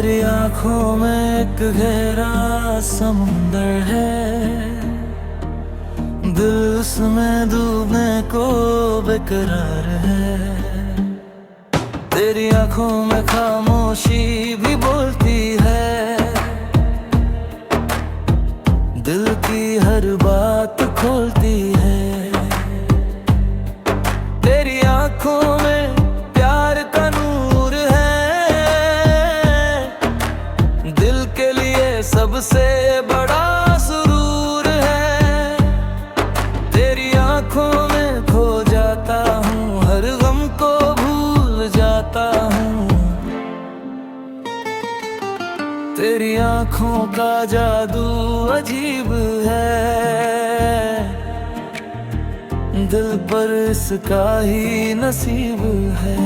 तेरी आंखों में एक गहरा समुंदर है, दिल उसमें डूबने को बेकरार है। तेरी आंखों में खामोशी भी बोलती है, दिल की हर बात खोलती है। तेरी आंखों में प्यार का नूर है, दिल के लिए सबसे बड़ा सुरूर है। तेरी आंखों में खो जाता हूँ, हर गम को भूल जाता हूँ। तेरी आंखों का जादू अजीब है, दिल पर इसका ही नसीब है।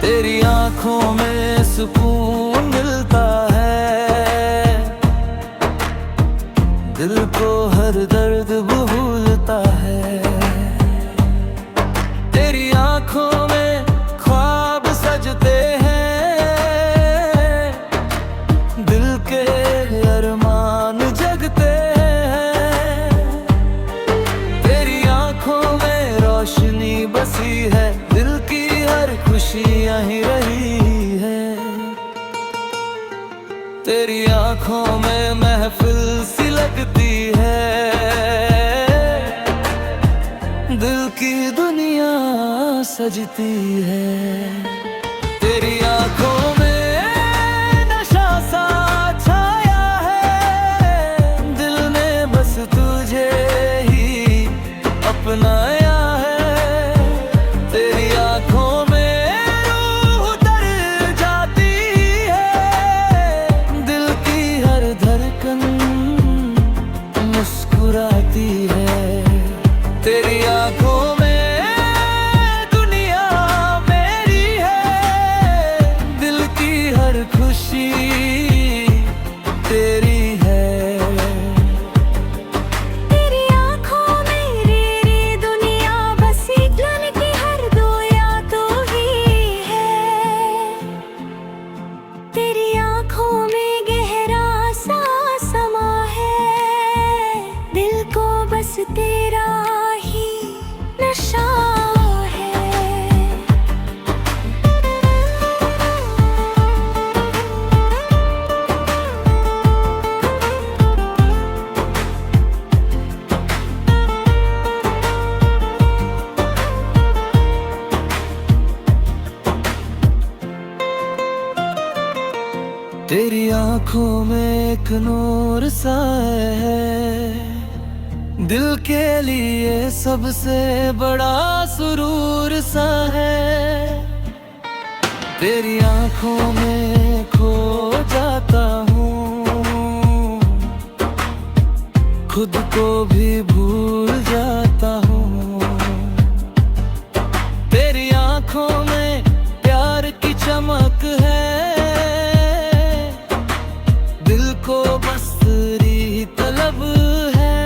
तेरी आंखों में सुकून मिलता है, दिल को हर दर्द भूलता है। तेरी आंखों में ख्वाब सजते हैं, दिल के अरमान जगते हैं। तेरी आंखों में रोशनी बसी है, दिल की हर खुशी यहीं रही है। तेरी आंखों में महफिल सी लगती है, दिल की दुनिया सजती है। तेरी आंखों में नशा सा छाया है, दिल ने बस तुझे ही अपनाया है। तेरी आंखों में रूह तर जाती है, दिल की हर धड़कन मुस्कुराती है। तेरी आंखों में दुनिया मेरी है, दिल की हर खुशी तेरी है। तेरी आंखों में मेरी दुनिया बसी, दिल की हर दुआ तो ही है। तेरी आंखों में गहरा सा समा है, दिल को बस तेरा ही नशा है। तेरी आंखों में एक नूर सा है, दिल के लिए सबसे बड़ा सुरूर सा है। तेरी आंखों में खो जाता हूँ, खुद को भी भूल जाता हूँ। तेरी आंखों में प्यार की चमक है, दिल को बस तेरी तलब है।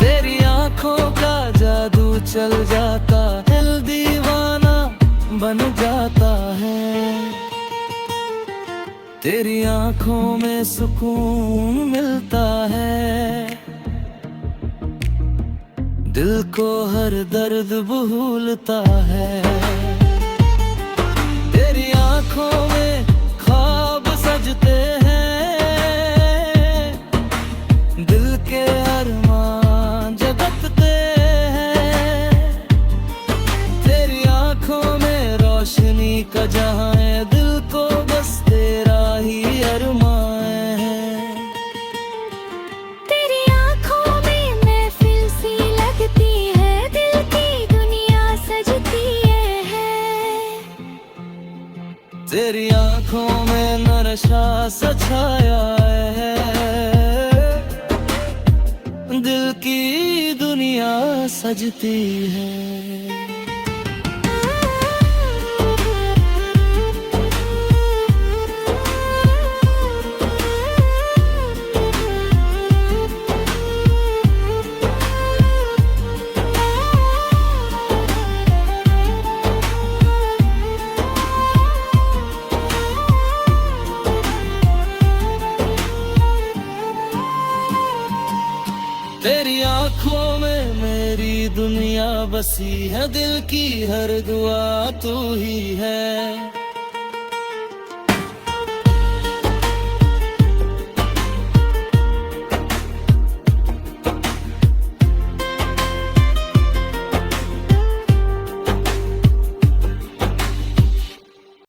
तेरी आंखों का जादू चल जाता है, दिल दीवाना बन जाता है। तेरी आंखों में सुकून मिलता है, दिल को हर दर्द भूलता है। तेरी आंखों में ख्वाब सजते हैं, दिल के अरमान जगते हैं। तेरी आंखों में रोशनी का जहां है, दिल को बस तेरा ही अरमान है। तेरी आंखों में महफिल सी लगती है, दिल की दुनिया सजती है। तेरी आंखों में नशा सा छाया है, दिल की दुनिया सजती है। तेरी आंखों में मेरी दुनिया बसी है, दिल की हर दुआ तू ही है।